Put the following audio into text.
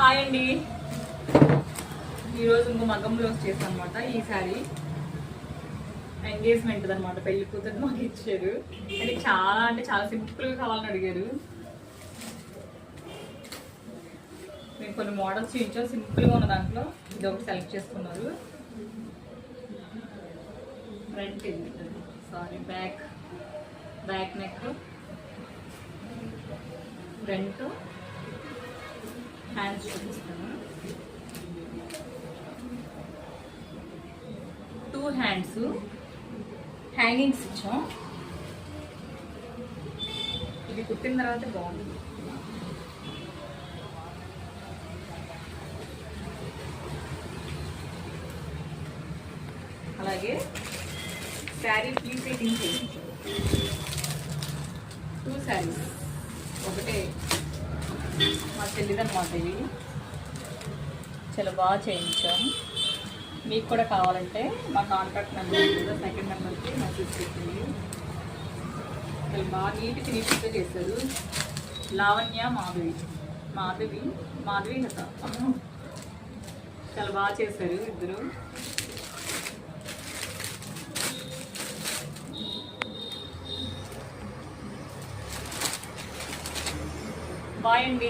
Hi అండి. ఈరోజు ఇంకో మగ్గం బ్లౌజ్ చేసాను అనమాట. ఈ శారీ ఎంగేజ్మెంట్ అనమాట, పెళ్లి కూతురు మాకు ఇచ్చారు. అంటే చాలా సింపుల్గా కావాలని అడిగారు. మేము కొన్ని మోడల్స్ చూపించాం, సింపుల్గా ఉన్న దాంట్లో ఇది ఒకటి సెలెక్ట్ చేసుకున్నారు. ఫ్రంట్ ఇది బ్యాక్ నెక్, ఫ్రంట్ హ్యాండ్స్ చూపిస్తాను. 2 హ్యాండ్స్ హ్యాంగింగ్స్ ఇచ్చాం. ఇది కుట్టిన తర్వాత బాగుంది. అలాగే శారీ ప్లీసేటింగ్ చేయించాం. 2 శారీస్, ఒకటే మా చెల్లిదన్నమాట. ఇవి చాలా బాగా చేయించాం. మీకు కూడా కావాలంటే మా కాంటాక్ట్ నెంబర్ కూడా సెకండ్ నెంబర్కి మెసేజ్ పెట్టింది. చాలా బాగా నీట్గా ఫినిషింగ్గా చేశారు. లావణ్య మాధవి లత చాలా బాగా చేశారు ఇద్దరు. బాయ్ అండి.